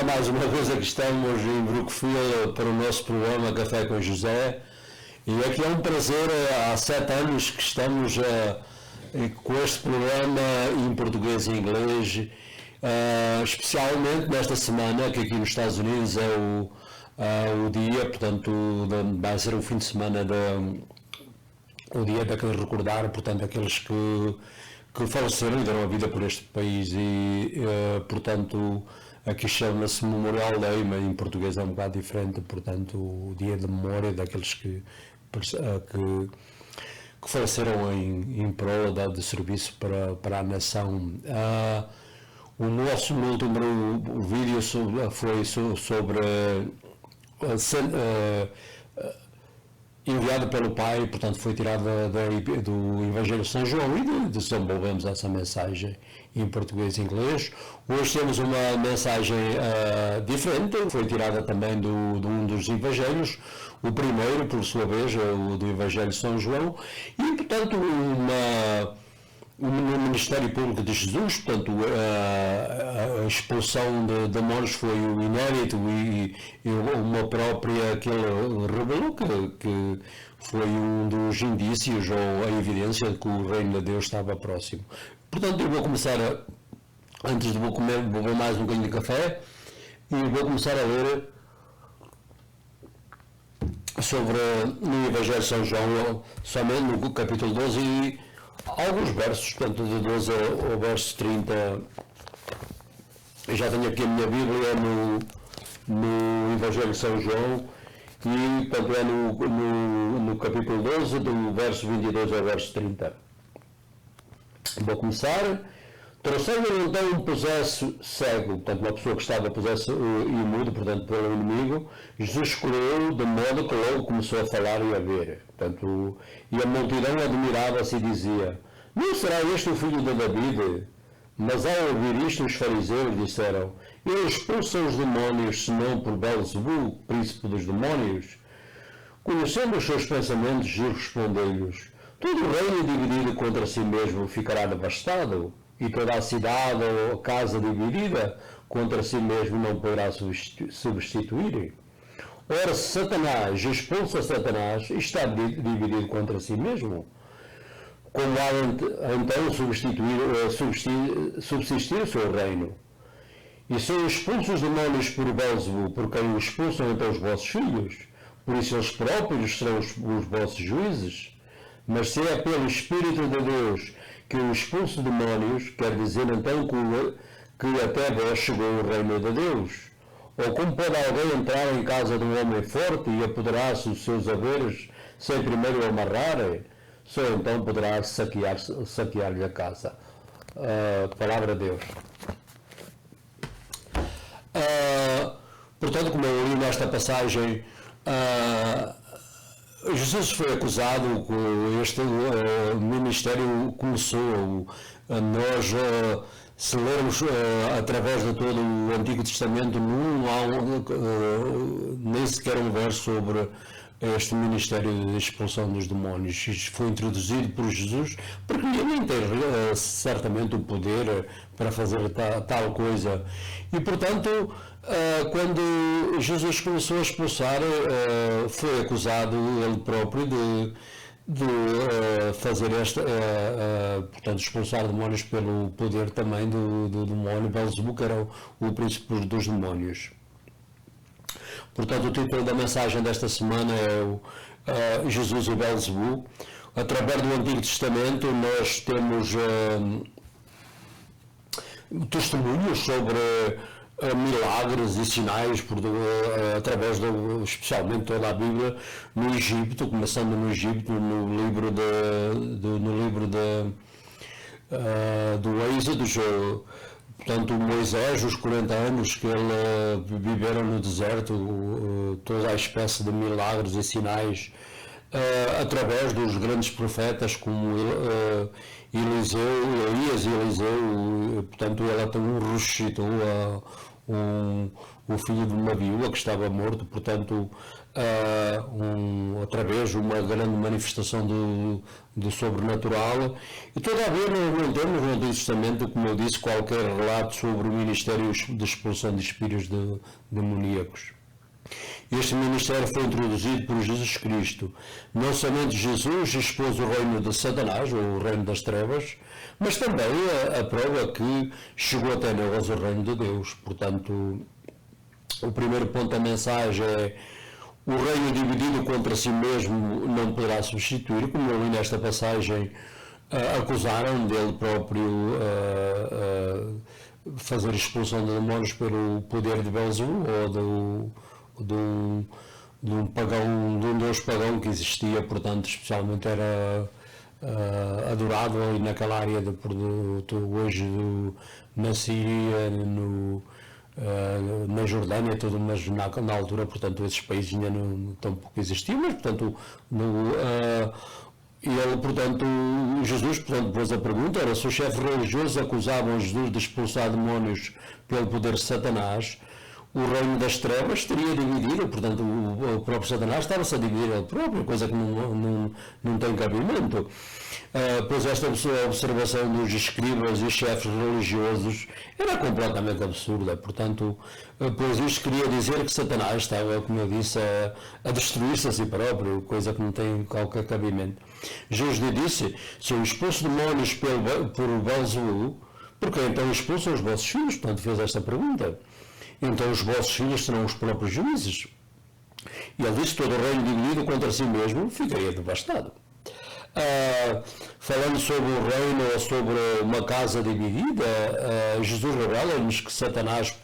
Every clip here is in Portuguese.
mais uma vez aqui estamos em Brookfield para o nosso programa Café com José, e aqui é um prazer, há 7 anos que estamos com este programa em português e inglês, especialmente nesta semana, que aqui nos Estados Unidos é o dia, portanto vai ser o fim de semana, o dia daquele recordar, portanto, aqueles que faleceram e deram a vida por este país, e portanto aqui chama-se Memorial Day, mas em português é um bocado diferente, portanto o dia de memória daqueles que faleceram em prol de serviço para a nação. O nosso último vídeo foi sobre enviado pelo Pai, portanto foi tirado do Evangelho de São João, e desenvolvemos essa mensagem em português e inglês. Hoje temos uma mensagem diferente, foi tirada também de um dos Evangelhos, o primeiro, por sua vez, o do Evangelho de São João, e portanto no Ministério Público de Jesus, portanto a expulsão de demónios foi o inédito, e uma própria que ele revelou que foi um dos indícios ou a evidência de que o reino de Deus estava próximo. Portanto, eu vou começar, antes de vou beber mais um bocadinho de café, e vou começar a ler sobre no Evangelho de São João, somente no capítulo 12, e alguns versos, portanto, de 12 ao verso 30. Eu já tenho aqui a minha Bíblia no Evangelho de São João, e portanto é no capítulo 12, do verso 22 ao verso 30. Vou começar. Trouxeram então um possesso cego, portanto uma pessoa que estava possesso e mudo, portanto pelo inimigo. Jesus escolheu de modo que logo começou a falar e a ver. Portanto, e a multidão admirava-se e dizia: não será este o filho de David? Mas ao ouvir isto, os fariseus disseram: ele expulsa os demónios, senão por Belzebu, príncipe dos demónios? Conhecendo os seus pensamentos, Jesus respondeu-lhes: todo o reino dividido contra si mesmo ficará devastado, e toda a cidade ou a casa dividida contra si mesmo não poderá substituir. Ora, se Satanás expulsa Satanás, está dividido contra si mesmo. Como há então subsistir o seu reino? E são expulsos os demónios por Belzebu, por quem o expulsam então os vossos filhos. Por isso eles próprios serão os vossos juízes. Mas se é pelo Espírito de Deus que eu expulso demónios, quer dizer então que até vós chegou o reino de Deus? Ou como pode alguém entrar em casa de um homem forte e apoderar-se dos seus haveres sem primeiro o amarrar? Só então poderá saquear-lhe a casa. Palavra de Deus. Portanto, como eu li nesta passagem, Jesus foi acusado, este ministério começou, nós, se lermos através de todo o Antigo Testamento, não há nem sequer um verso sobre este ministério de expulsão dos demónios. Isto foi introduzido por Jesus, porque ninguém tem certamente o poder para fazer tal coisa. E, portanto, quando Jesus começou a expulsar, foi acusado ele próprio de fazer portanto, expulsar demónios pelo poder também do demónio Belzebu, que era o príncipe dos demónios. Portanto, o título da mensagem desta semana é Jesus e Belzebu. Através do Antigo Testamento nós temos testemunhos sobre milagres e sinais através especialmente toda a Bíblia no Egito, começando no Egito, no livro do Êxodo. Portanto, Moisés, os 40 anos que ele viveram no deserto, toda a espécie de milagres e sinais, através dos grandes profetas como Elias e Eliseu. Portanto, ele até ressuscitou o filho de uma viúva que estava morto. Portanto, outra vez uma grande manifestação do sobrenatural, e todavia não temos no Antigo Testamento, como eu disse, qualquer relato sobre o ministério de expulsão de espíritos demoníacos. Este ministério foi introduzido por Jesus Cristo. Não somente Jesus expôs o reino de Satanás, ou o reino das trevas, mas também a prova que chegou até nós o reino de Deus. Portanto, o primeiro ponto da mensagem é: o reino dividido contra si mesmo não poderá substituir, como eu li nesta passagem, acusaram dele próprio fazer expulsão de demónios pelo poder de Belzebu, ou de um deus pagão que existia, portanto, especialmente era adorado ali naquela área hoje na Síria, na Jordânia, tudo, mas na altura, portanto, esses países ainda não tão pouco existiam, mas, portanto, ele, portanto, Jesus, portanto, pôs a pergunta, era: se os chefes religiosos acusavam Jesus de expulsar demónios pelo poder de Satanás, o reino das trevas teria dividido, portanto, o próprio Satanás estava-se a dividir ele próprio, coisa que não tem cabimento. Pois esta observação dos escribas e chefes religiosos era completamente absurda. Portanto, pois isto queria dizer que Satanás estava, como eu disse, a destruir-se a si próprio, coisa que não tem qualquer cabimento. Jesus lhe disse: se eu expulso demónios por Belzebu, por que então expulsam os vossos filhos? Portanto, fez esta pergunta. Então os vossos filhos serão os próprios juízes. E ele disse: todo o reino dividido contra si mesmo ficaria devastado. Falando sobre o reino ou sobre uma casa dividida, Jesus revela-nos que Satanás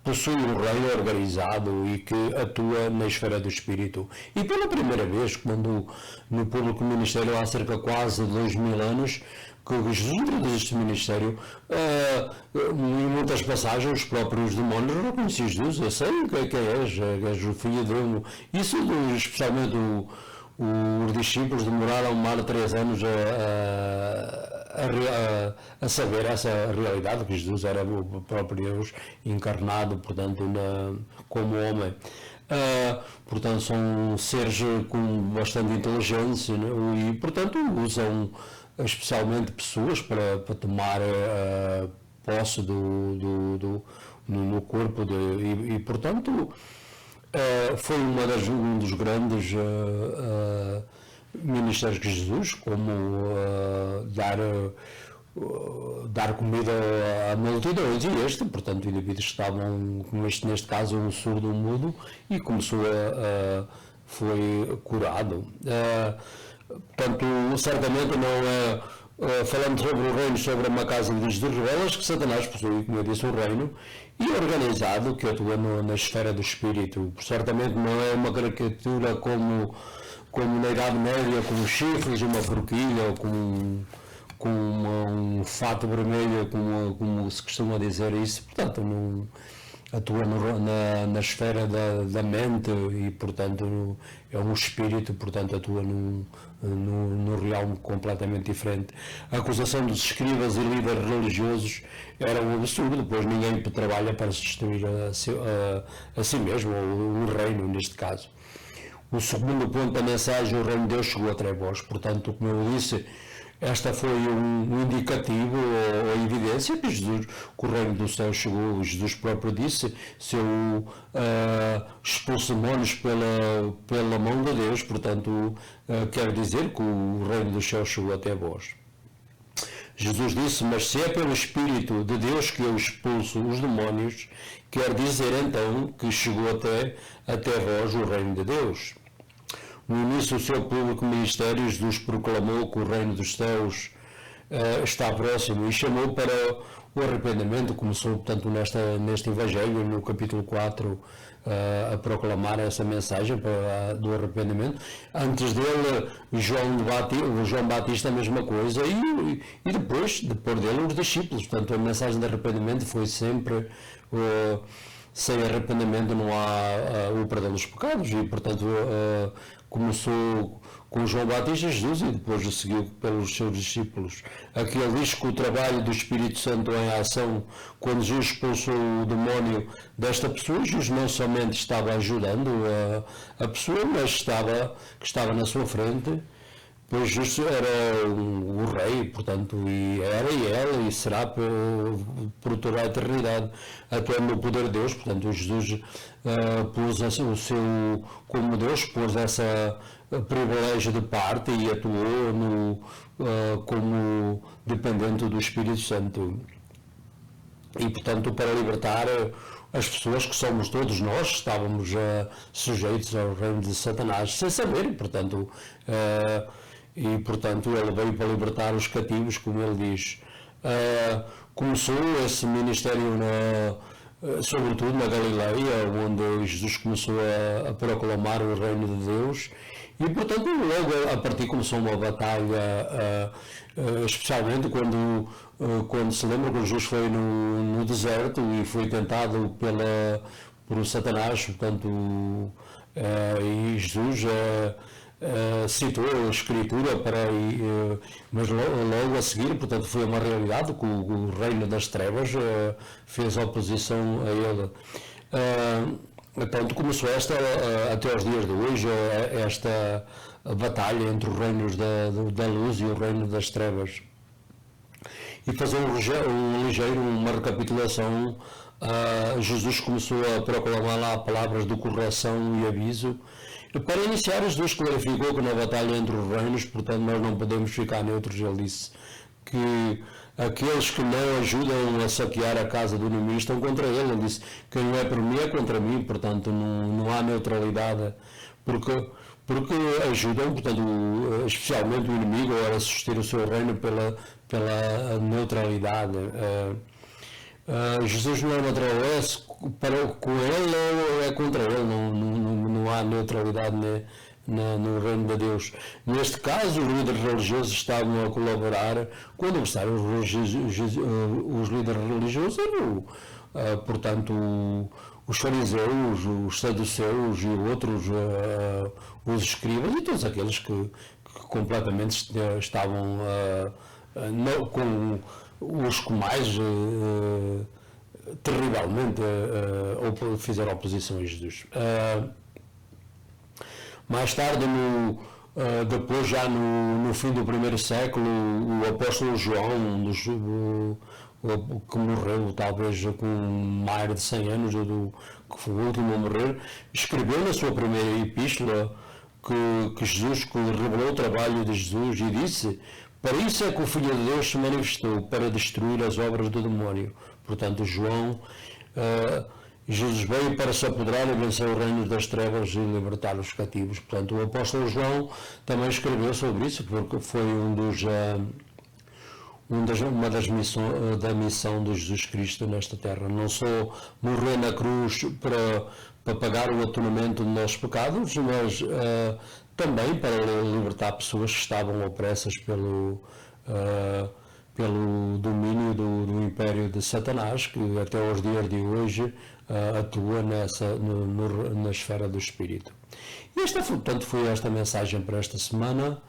possui um reino organizado e que atua na esfera do espírito. E pela primeira vez, quando no público ministério há cerca de quase 2000 anos, que Jesus introduz este ministério, em muitas passagens os próprios demónios reconheciam Jesus: eu sei quem és o filho de Deus. Isso, especialmente os discípulos demoraram mais de 3 anos a saber essa realidade, que Jesus era o próprio Deus encarnado, portanto, como homem. Portanto, são seres com bastante inteligência, né? E, portanto, usam especialmente pessoas para tomar posse no corpo, e portanto, foi um dos grandes ministérios de Jesus, como dar comida a multidões, e portanto, indivíduos que estavam, como neste caso, um surdo, um mudo, e começou foi curado. Portanto, certamente não é, falando sobre o reino, sobre uma casa de Jesus, revelas que Satanás possui, como eu disse, um reino e organizado que atua na esfera do espírito. Certamente não é uma caricatura como na Idade Média, com chifres, uma forquilha, ou com um fato vermelho, como se costuma dizer isso. Portanto, não atua na esfera da mente, e, portanto, é um espírito, portanto, atua no realme completamente diferente. A acusação dos escribas e líderes religiosos era um absurdo, pois ninguém trabalha para se destruir a si mesmo, ou o reino, neste caso. O segundo ponto da mensagem: o reino de Deus chegou até vós. Portanto, como eu disse, esta foi um indicativo, ou a evidência que o reino do céu chegou. Jesus próprio disse: se eu expulso demónios pela mão de Deus, portanto, quer dizer que o reino do céu chegou até vós. Jesus disse: mas se é pelo Espírito de Deus que eu expulso os demónios, quer dizer então que chegou até vós o reino de Deus. No início do seu público ministério, Jesus proclamou que o reino dos céus está próximo e chamou para o arrependimento. Começou, portanto, neste Evangelho, no capítulo 4, a proclamar essa mensagem do arrependimento. Antes dele, João Batista, a mesma coisa, e depois dele, os discípulos. Portanto, a mensagem de arrependimento foi sempre: sem arrependimento não há o perdão dos pecados, e, portanto, começou com João Batista, Jesus, e depois seguiu pelos seus discípulos. Aqui ele diz que o trabalho do Espírito Santo em ação, quando Jesus expulsou o demónio desta pessoa, Jesus não somente estava ajudando a pessoa, mas estava na sua frente, pois Jesus era o rei, portanto, e era e será por toda a eternidade, até no poder de Deus. Portanto, Jesus pôs o seu, como Deus pôs essa privilégio de parte e atuou como dependente do Espírito Santo. E, portanto, para libertar as pessoas que somos todos nós, estávamos sujeitos ao reino de Satanás, sem saber, portanto, ele veio para libertar os cativos, como ele diz. Começou esse ministério sobretudo na Galileia, onde Jesus começou a proclamar o reino de Deus, e portanto logo a partir começou uma batalha, especialmente quando se lembra que Jesus foi no deserto e foi tentado por Satanás, portanto, e Jesus citou a Escritura mas logo a seguir, portanto, foi uma realidade que o reino das trevas fez oposição a ele. Portanto, começou até aos dias de hoje, esta batalha entre os reinos da luz e o reino das trevas. E fazer uma recapitulação, Jesus começou a proclamar lá palavras de correção e aviso. Para iniciar, Jesus clarificou que na batalha entre os reinos, portanto, nós não podemos ficar neutros. Ele disse que aqueles que não ajudam a saquear a casa do inimigo estão contra ele. Ele disse: quem não é por mim é contra mim, portanto, não há neutralidade, porque ajudam, portanto, especialmente o inimigo, a suster o seu reino pela neutralidade. Jesus não é neutral, com ele ou é contra ele, não há neutralidade no reino de Deus. Neste caso, os líderes religiosos estavam a colaborar com o adversário. Os líderes religiosos eram, portanto, os fariseus, os saduceus e outros, os escribas e todos aqueles que completamente estavam com os que mais terrivelmente fizeram oposição a Jesus. Mais tarde, depois já no fim do primeiro século, o apóstolo João, que morreu talvez com mais de 100 anos, que foi o último a morrer, escreveu na sua primeira epístola que Jesus revelou o trabalho de Jesus e disse: para isso é que o Filho de Deus se manifestou, para destruir as obras do demónio. Portanto, Jesus veio para se apoderar e vencer o reino das trevas e libertar os cativos. Portanto, o apóstolo João também escreveu sobre isso, porque foi da missão de Jesus Cristo nesta terra. Não só morrer na cruz para pagar o atonamento dos nossos pecados, mas também para libertar pessoas que estavam opressas pelo domínio do império de Satanás, que até aos dias de hoje atua na esfera do Espírito. E portanto, foi esta mensagem para esta semana.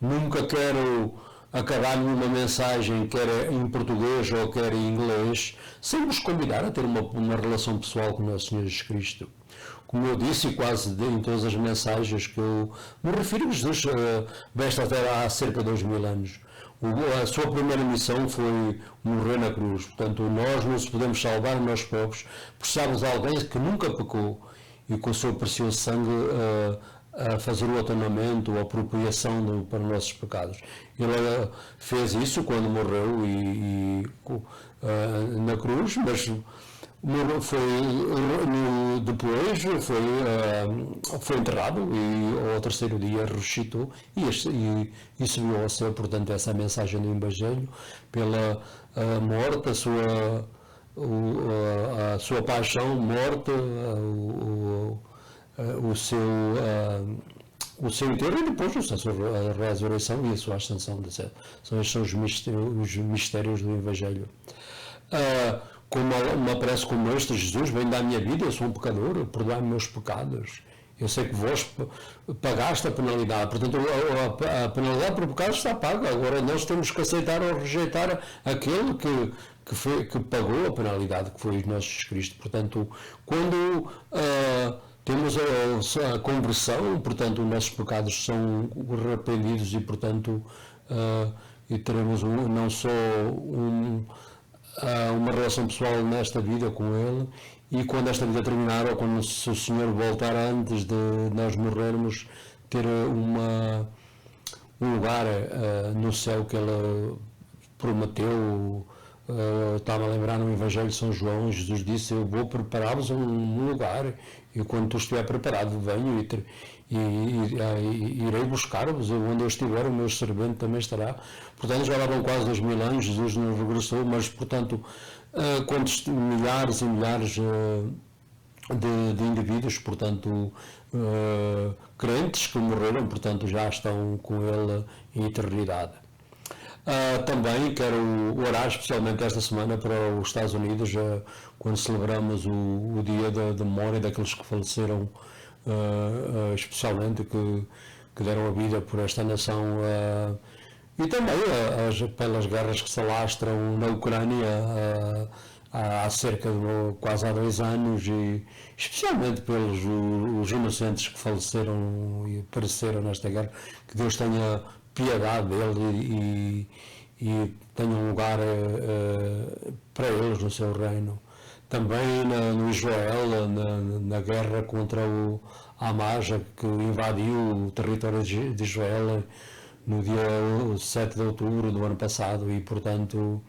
Nunca quero acabar nenhuma mensagem, quer em português ou quer em inglês, sem vos convidar a ter uma relação pessoal com o nosso Senhor Jesus Cristo. Como eu disse, quase em todas as mensagens que eu me refiro, Jesus veste até há cerca de 2000 anos. A sua primeira missão foi morrer na cruz. Portanto, nós não nos podemos salvar, nós pobres, precisamos de alguém que nunca pecou e com o seu precioso sangue a fazer o atonamento, a apropriação para os nossos pecados. Ele fez isso quando morreu na cruz, mas depois foi enterrado e ao terceiro dia ressuscitou e subiu ao céu. Portanto, essa é a mensagem do Evangelho, pela morte, a sua paixão, morte, o seu enterro e depois a ressurreição e a sua ascensão do céu. São os mistérios do Evangelho. Como uma prece como esta: Jesus, vem da minha vida, eu sou um pecador, perdoai-me meus pecados. Eu sei que vós pagaste a penalidade, portanto a penalidade por pecado está paga. Agora nós temos que aceitar ou rejeitar aquele que pagou a penalidade, que foi nosso Jesus Cristo. Portanto, quando temos a conversão, portanto os nossos pecados são arrependidos e portanto e teremos não só uma relação pessoal nesta vida com Ele, e quando esta vida terminar, ou quando se o Senhor voltar antes de nós morrermos, ter um lugar no céu que Ele prometeu. Estava a lembrar no Evangelho de São João, Jesus disse: eu vou preparar-vos um lugar, e quando tu estiver preparado, venho e irei buscar-vos, onde eu estiver, o meu servente também estará. Portanto, já lá vão quase 2000 anos, Jesus não regressou, mas, portanto, quantos milhares e milhares de indivíduos, portanto, crentes que morreram, portanto, já estão com Ele em eternidade. Também quero orar especialmente esta semana para os Estados Unidos, quando celebramos o dia da memória daqueles que faleceram, especialmente que deram a vida por esta nação, e também pelas guerras que se alastram na Ucrânia há cerca de quase há 2 anos, e especialmente pelos os inocentes que faleceram e pereceram nesta guerra. Que Deus tenha piedade dele e tenha um lugar para eles no seu reino. Também no Israel, na guerra contra o Hamas, que invadiu o território de Israel no dia 7 de outubro do ano passado, e portanto,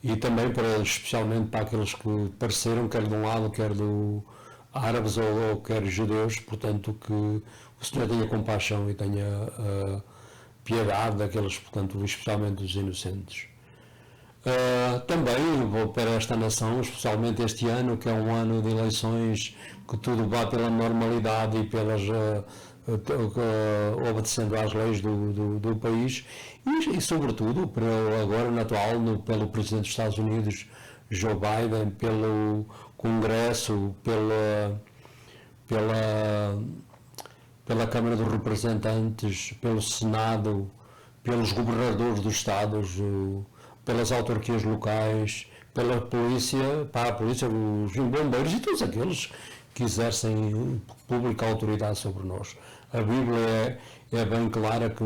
e também especialmente para aqueles que pereceram, quer de um lado, quer do árabes ou quer judeus, portanto, que o Senhor tenha compaixão e tenha piedade daqueles, portanto, especialmente dos inocentes. Também vou para esta nação, especialmente este ano, que é um ano de eleições, que tudo vá pela normalidade e pelas obedecendo às leis do país, e sobretudo agora na atual pelo Presidente dos Estados Unidos, Joe Biden, pelo Congresso, pela Câmara dos Representantes, pelo Senado, pelos governadores dos estados, pelas autarquias locais, pela polícia, para a polícia, os bombeiros e todos aqueles que exercem pública autoridade sobre nós. A Bíblia é bem clara que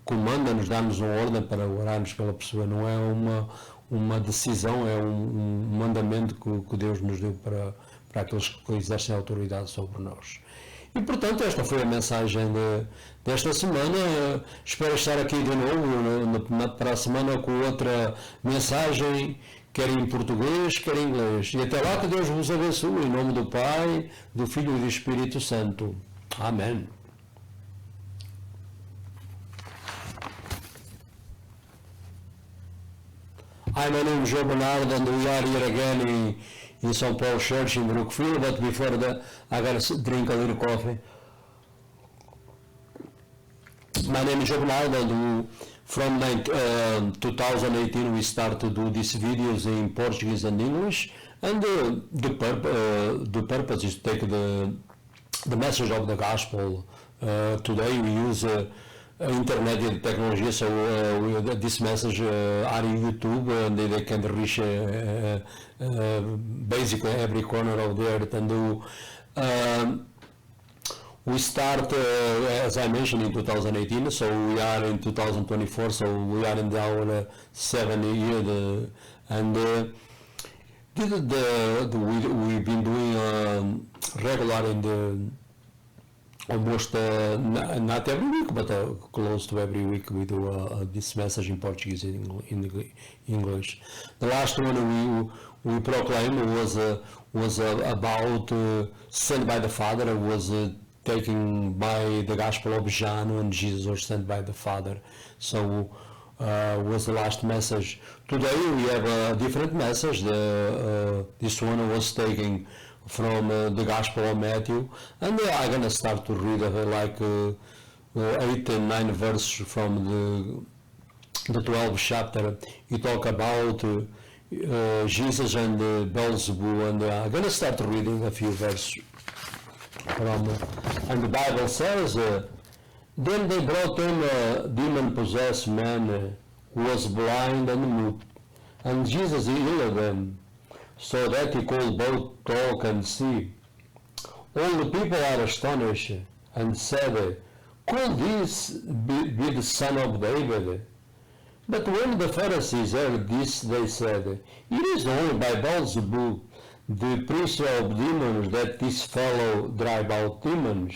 comanda-nos, dá-nos uma ordem para orarmos pela pessoa, não é uma decisão, é um mandamento que Deus nos deu para aqueles que exercem autoridade sobre nós. E portanto esta foi a mensagem desta semana. Espero estar aqui de novo para a semana com outra mensagem, quer em português, quer em inglês. E até lá, que Deus vos abençoe, em nome do Pai, do Filho e do Espírito Santo. Amém. Hi, my name is Joe Bernard, and we are here again in St. Paul Church in Brookfield, but before that I gotta drink a little coffee. My name is Joe Bernard, and from 2018 we started to do these videos in Portuguese and English, and the purpose is to take the message of the gospel. Today we use internet and technology, so this message are in YouTube, and they can reach basically every corner of the earth. And we start, as I mentioned, in 2018, so we are in 2024, so we are in our 7th year, and we've been doing regular in almost not every week, but close to every week we do this message in Portuguese and in English. The last one we proclaimed was about sent by the Father. Was taken by the Gospel of John when Jesus was sent by the Father. So was the last message. Today we have a different message. This one was taken from the Gospel of Matthew, and I'm gonna start to read 8 and 9 verses from the 12th chapter. You talk about Jesus and Beelzebub, and I'm gonna start reading a few verses And the Bible says, then they brought him a demon-possessed man who was blind and mute, and Jesus healed him, so that he could both talk and see. All the people are astonished and said, could this be the son of David? But when the Pharisees heard this, they said, it is only by Beelzebub, the prince of demons, that this fellow drive out demons.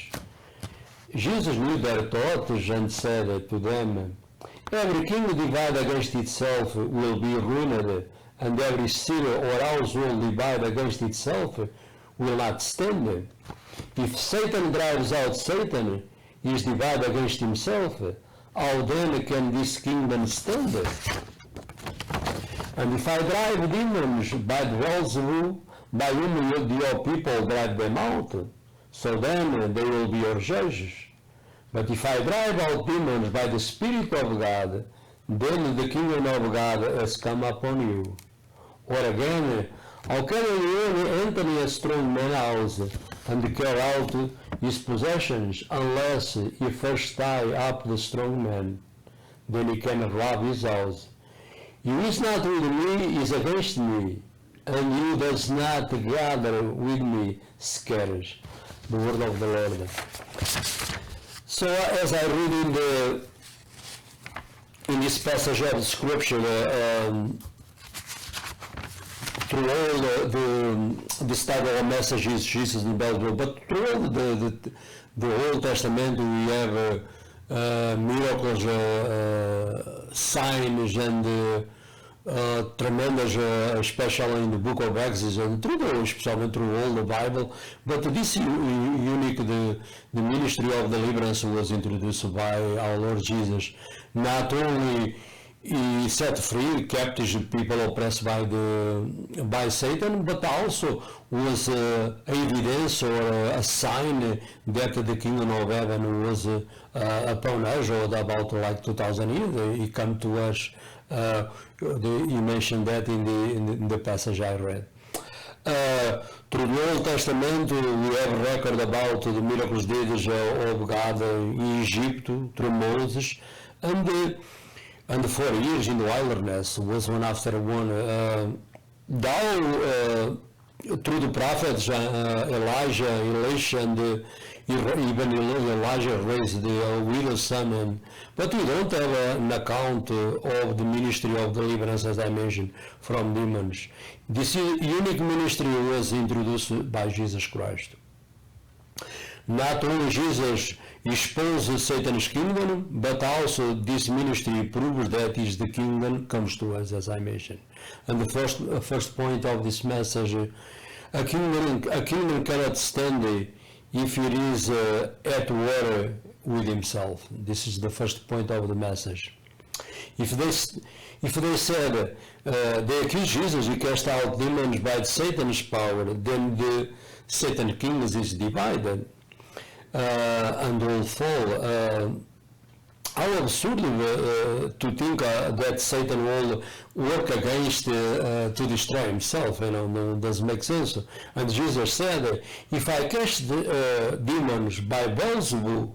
Jesus knew their thoughts and said to them, every kingdom divided against itself will be ruined, and every city or household divided against itself will not stand. If Satan drives out Satan, he is divided against himself. How then can this kingdom stand? And if I drive demons by Beelzebub, by whom your people drive them out, so then they will be your judges. But if I drive out demons by the Spirit of God, then the kingdom of God has come upon you. Or again, how can anyone enter a strong man's house and carry out his possessions unless he first tie up the strong man? Then he can rob his house. You is not with me, is against me, and you does not gather with me scatters. The word of the Lord. So as I read in this passage of Scripture, through all this type of messages, Jesus in the Bible, but through all the Old Testament, we have miracles, signs, and tremendous, especially in the book of Exodus, and especially through all the Bible. But this unique, the ministry of deliverance was introduced by our Lord Jesus. Not only he set free captive people oppressed by Satan, but also was evidence or a sign that the kingdom of heaven was upon us, or about like 2,000 years. He come to us. He mentioned that in the passage I read. Through the Old Testament, we have a record about the miracles deeds of God in Egypt through Moses, and 4 years in the wilderness was one after one. Through the prophets, Elijah, Elisha, and even Elijah raised the widow's son. But we don't have an account of the ministry of deliverance, as I mentioned, from demons. This unique ministry was introduced by Jesus Christ. Not only Jesus exposed Satan's kingdom, but also this ministry proves that the kingdom comes to us, as I mentioned. And the first point of this message, a kingdom cannot stand if it is at war with himself. This is the first point of the message. If they said they accuse Jesus, he cast out demons by Satan's power, then the Satan kingdom is divided and will fall. How absurd to think that Satan will work against to destroy himself. No, doesn't make sense. And Jesus said, if I cast demons by Beelzebub,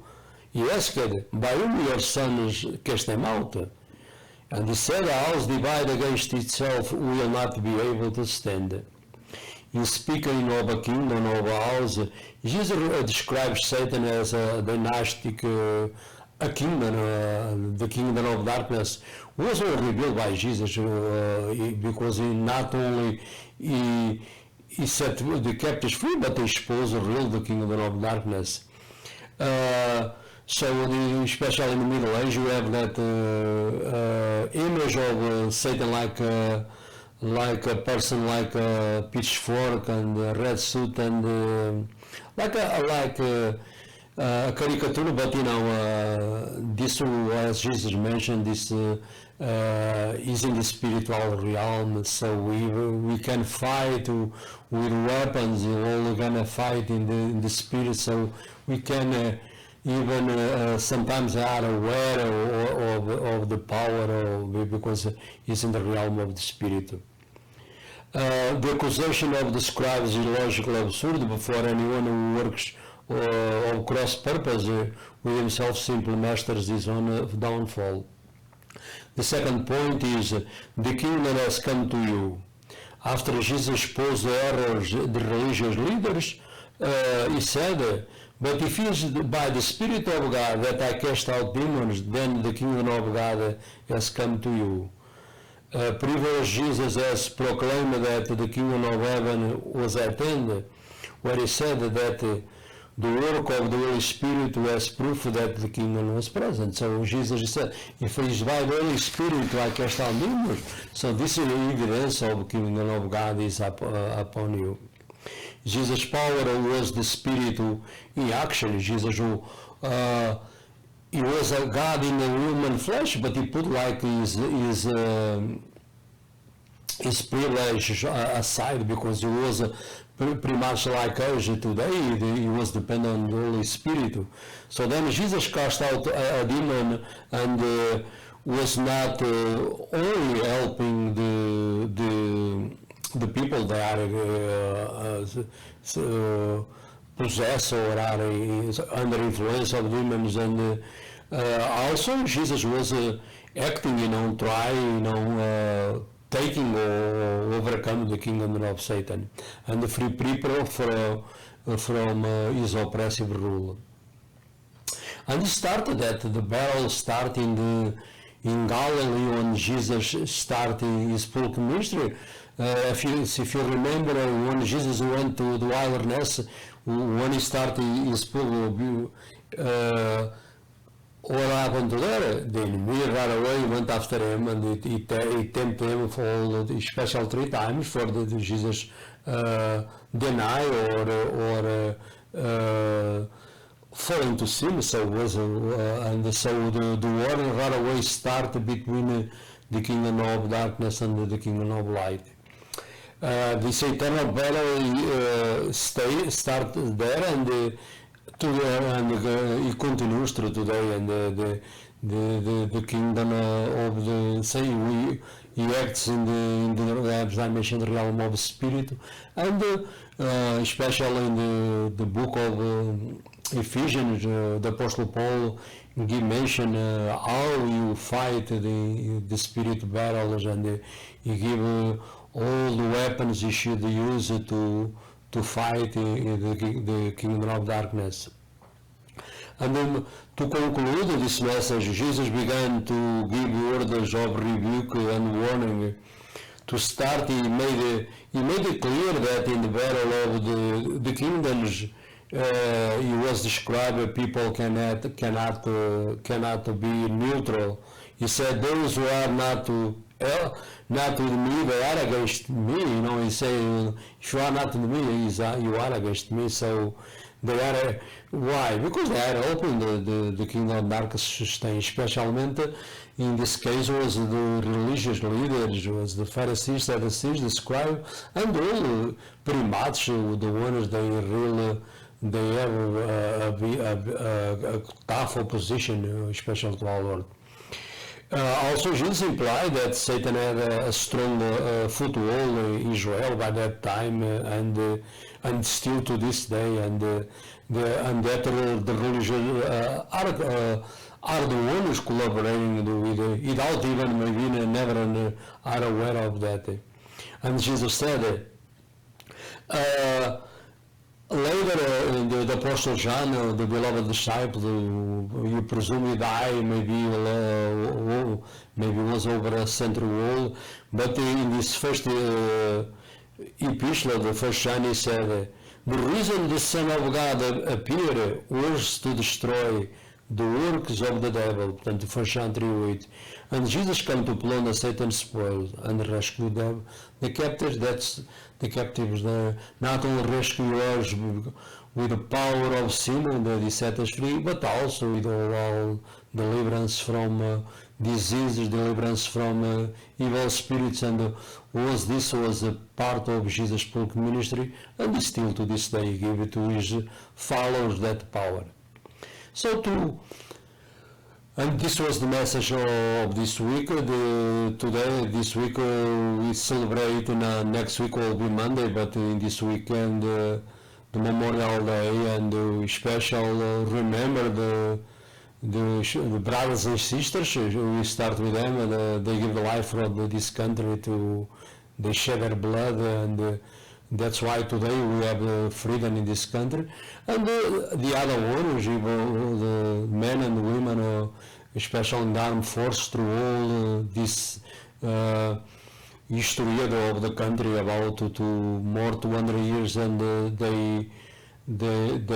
he asked, by whom your sons cast them out? And he said, a house divided against itself will not be able to stand. In speaking of a kingdom, of a house, Jesus describes Satan as a dynastic a kingdom, the kingdom of darkness, was revealed by Jesus because he not only he set the captives free, but he exposed the kingdom of darkness. So especially in the Middle Age, you have that image of Satan like a person like a pitchfork and a red suit and like a caricature, but this, as Jesus mentioned, this is in the spiritual realm. So we can fight with weapons. We're gonna fight in the spirit. So we can even sometimes are aware of the power because it's in the realm of the spirit. The accusation of the scribes is logically absurd before anyone who works of cross purpose with himself simply masters his own downfall. The second point is the kingdom has come to you. After Jesus exposed the errors of the religious leaders, he said, but if it is by the Spirit of God that I cast out demons, then the kingdom of God has come to you. Previous Jesus has proclaimed that the kingdom of heaven was at hand, where he said that the work of the Holy Spirit was proof that the kingdom was present. So Jesus said, if it is by the Holy Spirit I cast out demons, so this is evidence of the kingdom of God is upon you. Jesus' power was the Spirit in action. Jesus he was a God in a human flesh, but he put like his privilege aside, because he was pretty much like us today. He was dependent on the Holy Spirit. So then Jesus cast out a demon and was not only helping the people that are possessed or are under influence of demons, and also Jesus was acting, trying, taking or overcoming the kingdom of Satan and the free people from his oppressive rule. And it started that the battle started in Galilee when Jesus started his public ministry. If you remember, when Jesus went to the wilderness, when he started his public, what happened to there? The enemy right away went after him, and he tempted him for especially 3 times for the Jesus deny or fall into sin. So was and so the war right away started between the kingdom of darkness and the kingdom of light. This eternal battle started there, and it continues through today, and the kingdom of the he acts in the as I mentioned, the realm of spirit, and especially in the book of Ephesians, the Apostle Paul mention how you fight the spirit battles, and he give all the weapons you should use to fight the kingdom of darkness. And then to conclude this message, Jesus began to give orders of rebuke and warning. To start, he made it clear that in the battle of the kingdoms, he was described people cannot be neutral. He said those who are not with me, they are against me. He said, if you are not with me, you are against me. So they are, why? Because they are helping the kingdom of darkness sustain, especially in this case was the religious leaders, was the Pharisees, Sadducees, the scribes, and all pretty much the ones they have a tough opposition, especially to our Lord. Also, Jesus implied that Satan had a strong foothold in Israel by that time, and still to this day, and that the religious are the ones collaborating with it, without even maybe never are aware of that. And Jesus said, later, the Apostle John, the beloved disciple, you presume he died, maybe was over a century old, but in this first epistle, the first John, he said, the reason the Son of God appeared was to destroy the works of the devil, portanto, 1 John 3:8. And Jesus came to plunder Satan's spoils and rescue them, the captives. That's the captives. Not only rescue us with the power of sin that he set us free, but also with all deliverance from diseases, deliverance from evil spirits, and this was a part of Jesus' public ministry, and still to this day he gave it to his followers, that power. And this was the message of this week. This week we celebrate, next week will be Monday, but in this weekend, the Memorial Day, and we special remember the brothers and sisters. We start with them, and they give the life for this country to, they shed their blood, and that's why today we have freedom in this country. And the other warriors, the men and women, especially in the armed force, through all this history of the country, about to more 200 years, and they give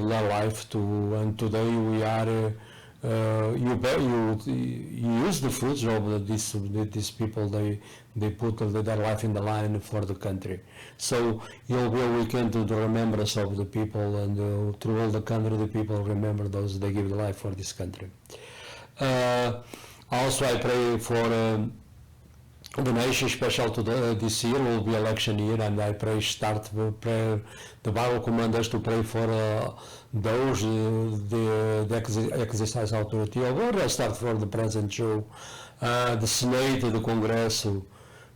their life to, and today we are you use the fruits of these people. They put their life in the line for the country. So you'll be a weekend to the remembrance of the people, and through all the country the people remember those they give their life for this country. Also I pray for the nation, special to this year will be election year, and I pray prayer. The Bible commands us to pray for those the exercise authority of God. I start for the President Joe, the Senate, the Congress,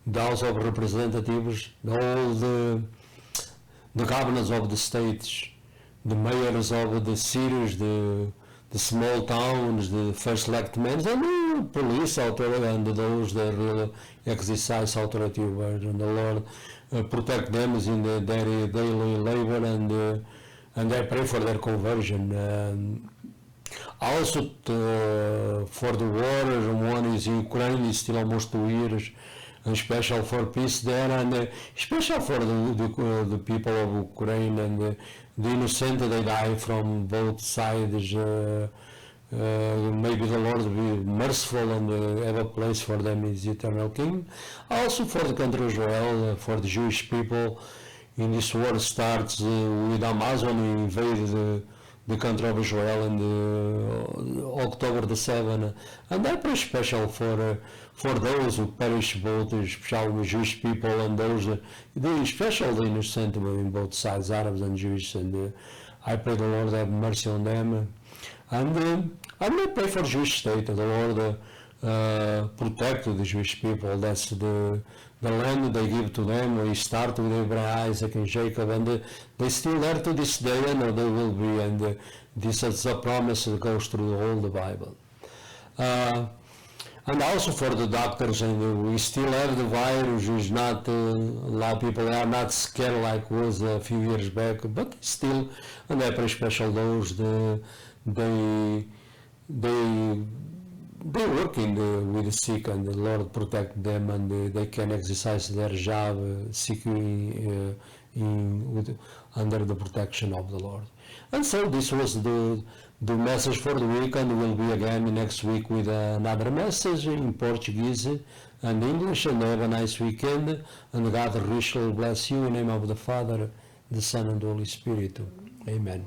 the House of Representatives, all the governors of the states, the mayors of the cities, the small towns, the first elected men, and the police authority, and those that really exercise authority over, and the Lord protect them in their daily labor, and I pray for their conversion. Also for the war, one is Ukraine, is still almost 2 years, and special for peace there, and special for the people of Ukraine, and the innocent they die from both sides. Maybe the Lord will be merciful and have a place for them in His eternal kingdom. Also for the country of Israel, for the Jewish people. In this war starts with Amazon invaded the country of Israel in October the 7th, and I pray special for those who perish, both especially Jewish people and those especially innocent in both sides, Arabs and Jewish, and I pray the Lord have mercy on them, and I pray for Jewish state, the Lord protect the Jewish people. That's the land they give to them. We start with Abraham, Isaac, and Jacob, and they still there to this day, and they will be. And this is a promise that goes through all the Bible. And also for the doctors, and we still have the virus. Is not a lot of people are not scared like was a few years back, but still, and I pray special those they work with the sick, and the Lord protect them, and they can exercise their job securely under the protection of the Lord. And so this was the message for the week, and we'll be again next week with another message in Portuguese and English, and have a nice weekend, and God richly bless you in the name of the Father, the Son, and the Holy Spirit. Amen.